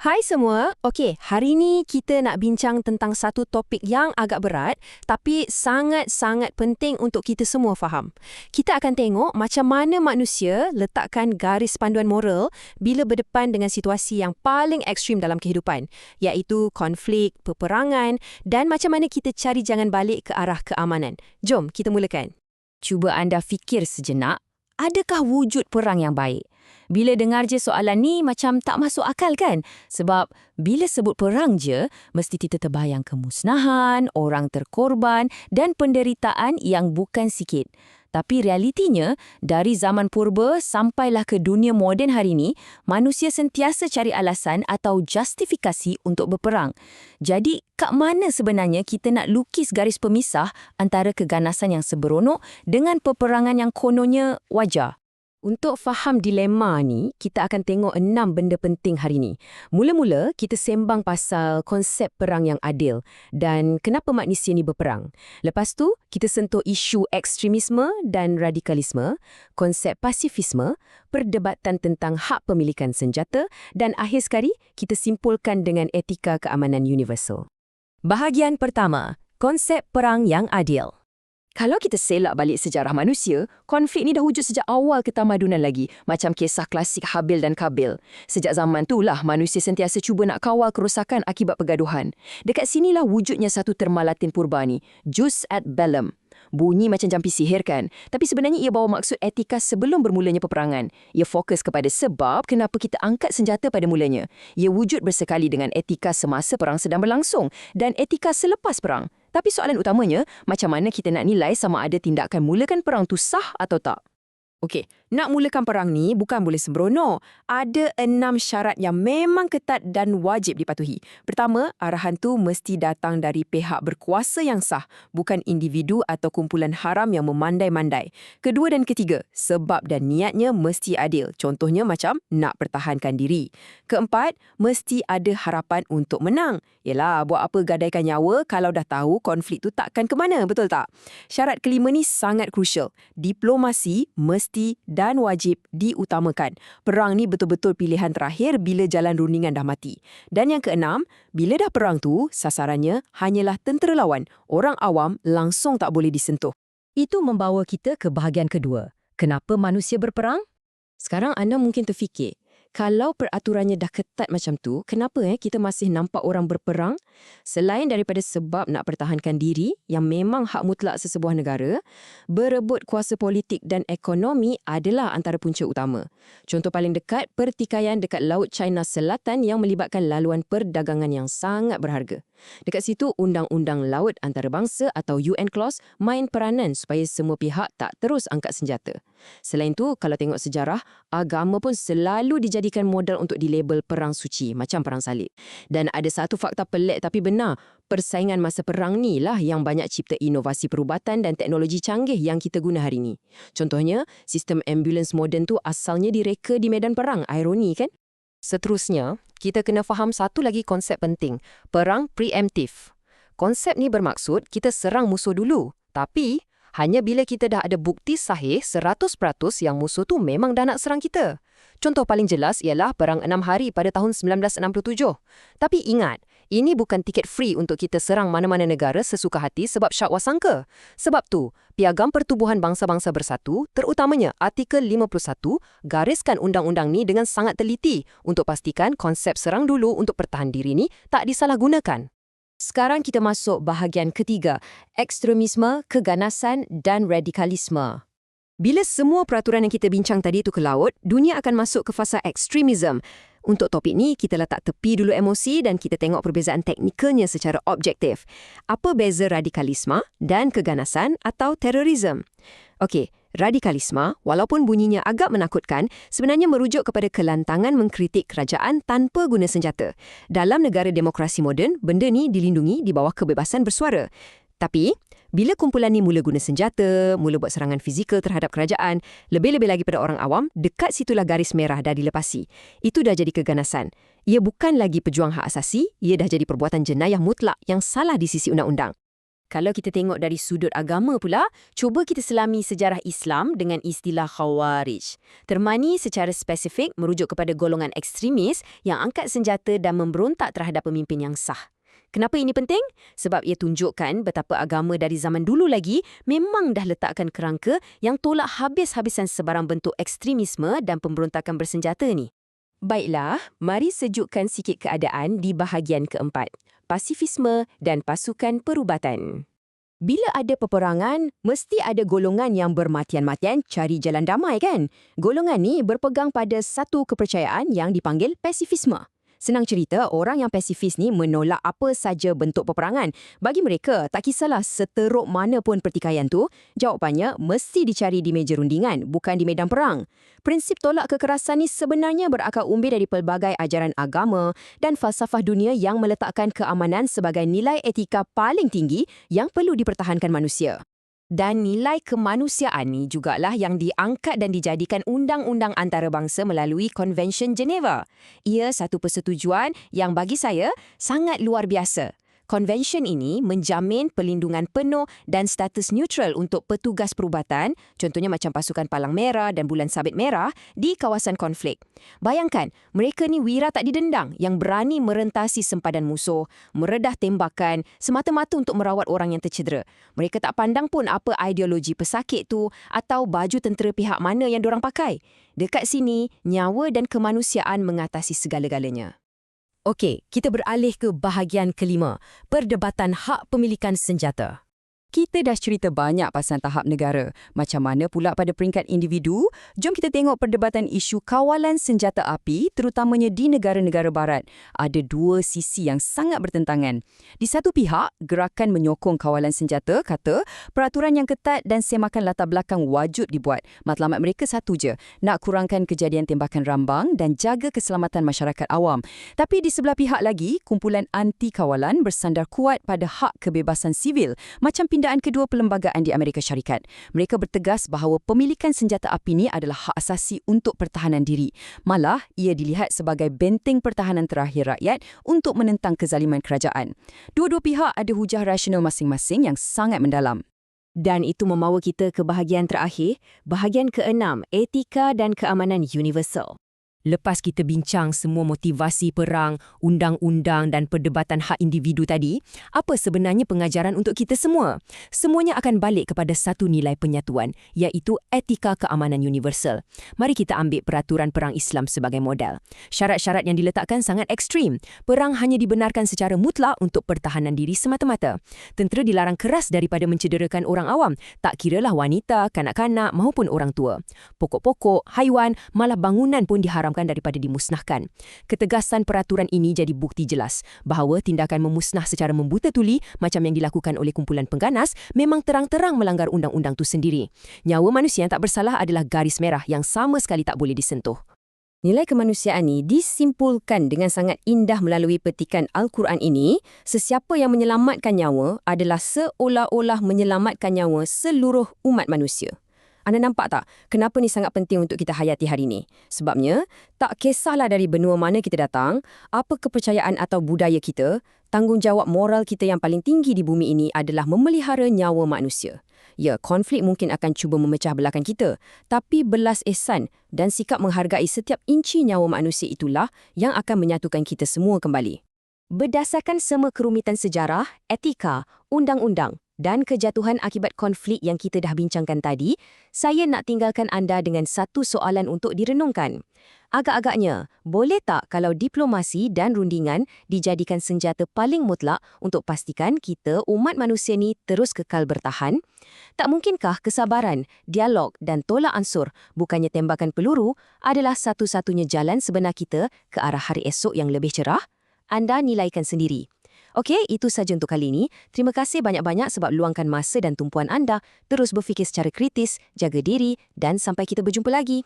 Hai semua. Okey, hari ni kita nak bincang tentang satu topik yang agak berat tapi sangat-sangat penting untuk kita semua faham. Kita akan tengok macam mana manusia letakkan garis panduan moral bila berdepan dengan situasi yang paling ekstrim dalam kehidupan, iaitu konflik, peperangan dan macam mana kita cari jangan balik ke arah keamanan. Jom kita mulakan. Cuba anda fikir sejenak, adakah wujud perang yang baik? Bila dengar je soalan ni macam tak masuk akal kan? Sebab bila sebut perang je, mesti kita terbayang kemusnahan, orang terkorban dan penderitaan yang bukan sikit. Tapi realitinya, dari zaman purba sampailah ke dunia moden hari ni, manusia sentiasa cari alasan atau justifikasi untuk berperang. Jadi, kat mana sebenarnya kita nak lukis garis pemisah antara keganasan yang seberonok dengan peperangan yang kononnya wajar? Untuk faham dilema ni, kita akan tengok 6 benda penting hari ni. Mula-mula, kita sembang pasal konsep perang yang adil dan kenapa manusia ni berperang. Lepas tu, kita sentuh isu ekstremisme dan radikalisme, konsep pasifisme, perdebatan tentang hak pemilikan senjata dan akhir sekali, kita simpulkan dengan etika keamanan universal. Bahagian pertama, konsep perang yang adil. Kalau kita selak balik sejarah manusia, konflik ni dah wujud sejak awal ketamadunan lagi, macam kisah klasik Habil dan Kabil. Sejak zaman itulah manusia sentiasa cuba nak kawal kerosakan akibat pergaduhan. Dekat sinilah wujudnya satu terma Latin purba ni, jus ad bellum. Bunyi macam jampi sihir kan? Tapi sebenarnya ia bawa maksud etika sebelum bermulanya peperangan. Ia fokus kepada sebab kenapa kita angkat senjata pada mulanya. Ia wujud bersekali dengan etika semasa perang sedang berlangsung dan etika selepas perang. Tapi soalan utamanya, macam mana kita nak nilai sama ada tindakan mulakan perang tu sah atau tak? Okey, nak mulakan perang ni bukan boleh sembrono. Ada 6 syarat yang memang ketat dan wajib dipatuhi. Pertama, arahan tu mesti datang dari pihak berkuasa yang sah, bukan individu atau kumpulan haram yang memandai-mandai. Kedua dan ketiga, sebab dan niatnya mesti adil. Contohnya macam nak pertahankan diri. Keempat, mesti ada harapan untuk menang. Yelah, buat apa gadaikan nyawa kalau dah tahu konflik tu takkan ke mana, betul tak? Syarat kelima ni sangat krusial. Diplomasi mesti dan wajib diutamakan. Perang ni betul-betul pilihan terakhir bila jalan rundingan dah mati. Dan yang keenam, bila dah perang tu, sasarannya hanyalah tentera lawan. Orang awam langsung tak boleh disentuh. Itu membawa kita ke bahagian kedua. Kenapa manusia berperang? Sekarang anda mungkin terfikir, kalau peraturannya dah ketat macam tu, kenapa kita masih nampak orang berperang? Selain daripada sebab nak pertahankan diri, yang memang hak mutlak sesebuah negara, berebut kuasa politik dan ekonomi adalah antara punca utama. Contoh paling dekat, pertikaian dekat Laut China Selatan yang melibatkan laluan perdagangan yang sangat berharga. Dekat situ, Undang-Undang Laut Antarabangsa atau UN Clause main peranan supaya semua pihak tak terus angkat senjata. Selain tu, kalau tengok sejarah, agama pun selalu dijadikan modal untuk dilabel perang suci, macam perang salib. Dan ada satu fakta pelik tapi benar, persaingan masa perang ni lah yang banyak cipta inovasi perubatan dan teknologi canggih yang kita guna hari ni. Contohnya, sistem ambulans moden tu asalnya direka di medan perang, ironi kan? Seterusnya, kita kena faham satu lagi konsep penting, perang preemptif. Konsep ni bermaksud kita serang musuh dulu, tapi hanya bila kita dah ada bukti sahih 100% yang musuh tu memang dah nak serang kita. Contoh paling jelas ialah Perang 6 Hari pada tahun 1967. Tapi ingat, ini bukan tiket free untuk kita serang mana-mana negara sesuka hati sebab syak wasangka. Sebab tu, Piagam Pertubuhan Bangsa-Bangsa Bersatu, terutamanya Artikel 51, gariskan undang-undang ni dengan sangat teliti untuk pastikan konsep serang dulu untuk pertahan diri ni tak disalahgunakan. Sekarang kita masuk bahagian ketiga, ekstremisme, keganasan dan radikalisme. Bila semua peraturan yang kita bincang tadi itu ke laut, dunia akan masuk ke fasa ekstremisme. Untuk topik ni, kita letak tepi dulu emosi dan kita tengok perbezaan teknikalnya secara objektif. Apa beza radikalisme dan keganasan atau terorisme? Okey, radikalisme, walaupun bunyinya agak menakutkan, sebenarnya merujuk kepada kelantangan mengkritik kerajaan tanpa guna senjata. Dalam negara demokrasi moden, benda ni dilindungi di bawah kebebasan bersuara. Tapi, bila kumpulan ni mula guna senjata, mula buat serangan fizikal terhadap kerajaan, lebih-lebih lagi pada orang awam, dekat situlah garis merah dah dilepasi. Itu dah jadi keganasan. Ia bukan lagi pejuang hak asasi, ia dah jadi perbuatan jenayah mutlak yang salah di sisi undang-undang. Kalau kita tengok dari sudut agama pula, cuba kita selami sejarah Islam dengan istilah Khawarij. Termani secara spesifik merujuk kepada golongan ekstremis yang angkat senjata dan memberontak terhadap pemimpin yang sah. Kenapa ini penting? Sebab ia tunjukkan betapa agama dari zaman dulu lagi memang dah letakkan kerangka yang tolak habis-habisan sebarang bentuk ekstremisme dan pemberontakan bersenjata ni. Baiklah, mari sejukkan sikit keadaan di bahagian keempat. Pasifisme dan pasukan perubatan. Bila ada peperangan, mesti ada golongan yang bermatian-matian cari jalan damai kan? Golongan ni berpegang pada satu kepercayaan yang dipanggil pasifisme. Senang cerita, orang yang pasifis ni menolak apa saja bentuk peperangan. Bagi mereka, tak kisahlah seteruk mana pun pertikaian tu, jawapannya mesti dicari di meja rundingan, bukan di medan perang. Prinsip tolak kekerasan ni sebenarnya berakar umbi dari pelbagai ajaran agama dan falsafah dunia yang meletakkan keamanan sebagai nilai etika paling tinggi yang perlu dipertahankan manusia. Dan nilai kemanusiaan ni jugalah yang diangkat dan dijadikan undang-undang antarabangsa melalui Konvensyen Geneva. Ia satu persetujuan yang bagi saya sangat luar biasa. Konvensyen ini menjamin perlindungan penuh dan status neutral untuk petugas perubatan, contohnya macam pasukan Palang Merah dan Bulan Sabit Merah di kawasan konflik. Bayangkan, mereka ni wira tak didendang yang berani merentasi sempadan musuh, meredah tembakan semata-mata untuk merawat orang yang tercedera. Mereka tak pandang pun apa ideologi pesakit tu atau baju tentera pihak mana yang dorang pakai. Dekat sini, nyawa dan kemanusiaan mengatasi segala-galanya. Okey, kita beralih ke bahagian kelima, perdebatan hak pemilikan senjata. Kita dah cerita banyak pasal tahap negara. Macam mana pula pada peringkat individu? Jom kita tengok perdebatan isu kawalan senjata api terutamanya di negara-negara barat. Ada dua sisi yang sangat bertentangan. Di satu pihak, gerakan menyokong kawalan senjata kata peraturan yang ketat dan semakan latar belakang wajib dibuat. Matlamat mereka satu je, nak kurangkan kejadian tembakan rambang dan jaga keselamatan masyarakat awam. Tapi di sebelah pihak lagi, kumpulan anti kawalan bersandar kuat pada hak kebebasan sivil, macam pindaan kedua perlembagaan di Amerika Syarikat. Mereka bertegas bahawa pemilikan senjata api ini adalah hak asasi untuk pertahanan diri. Malah, ia dilihat sebagai benteng pertahanan terakhir rakyat untuk menentang kezaliman kerajaan. Dua-dua pihak ada hujah rasional masing-masing yang sangat mendalam. Dan itu membawa kita ke bahagian terakhir, bahagian keenam, etika dan keamanan universal. Lepas kita bincang semua motivasi perang, undang-undang dan perdebatan hak individu tadi, apa sebenarnya pengajaran untuk kita semua? Semuanya akan balik kepada satu nilai penyatuan, iaitu etika keamanan universal. Mari kita ambil peraturan perang Islam sebagai modal. Syarat-syarat yang diletakkan sangat ekstrim. Perang hanya dibenarkan secara mutlak untuk pertahanan diri semata-mata. Tentera dilarang keras daripada mencederakan orang awam, tak kiralah wanita, kanak-kanak maupun orang tua. Pokok-pokok, haiwan, malah bangunan pun diharamkan daripada dimusnahkan. Ketegasan peraturan ini jadi bukti jelas bahawa tindakan memusnah secara membuta tuli macam yang dilakukan oleh kumpulan pengganas memang terang-terang melanggar undang-undang itu sendiri. Nyawa manusia yang tak bersalah adalah garis merah yang sama sekali tak boleh disentuh. Nilai kemanusiaan ini disimpulkan dengan sangat indah melalui petikan Al-Quran ini, sesiapa yang menyelamatkan nyawa adalah seolah-olah menyelamatkan nyawa seluruh umat manusia. Anda nampak tak kenapa ni sangat penting untuk kita hayati hari ini? Sebabnya, tak kisahlah dari benua mana kita datang, apa kepercayaan atau budaya kita, tanggungjawab moral kita yang paling tinggi di bumi ini adalah memelihara nyawa manusia. Ya, konflik mungkin akan cuba memecah belahkan kita, tapi belas ihsan dan sikap menghargai setiap inci nyawa manusia itulah yang akan menyatukan kita semua kembali. Berdasarkan semua kerumitan sejarah, etika, undang-undang, dan kejatuhan akibat konflik yang kita dah bincangkan tadi, saya nak tinggalkan anda dengan satu soalan untuk direnungkan. Agak-agaknya, boleh tak kalau diplomasi dan rundingan dijadikan senjata paling mutlak untuk pastikan kita umat manusia ni terus kekal bertahan? Tak mungkinkah kesabaran, dialog dan tolak ansur, bukannya tembakan peluru, adalah satu-satunya jalan sebenar kita ke arah hari esok yang lebih cerah? Anda nilaikan sendiri. Okey, itu saja untuk kali ini. Terima kasih banyak-banyak sebab luangkan masa dan tumpuan anda. Terus berfikir secara kritis, jaga diri dan sampai kita berjumpa lagi.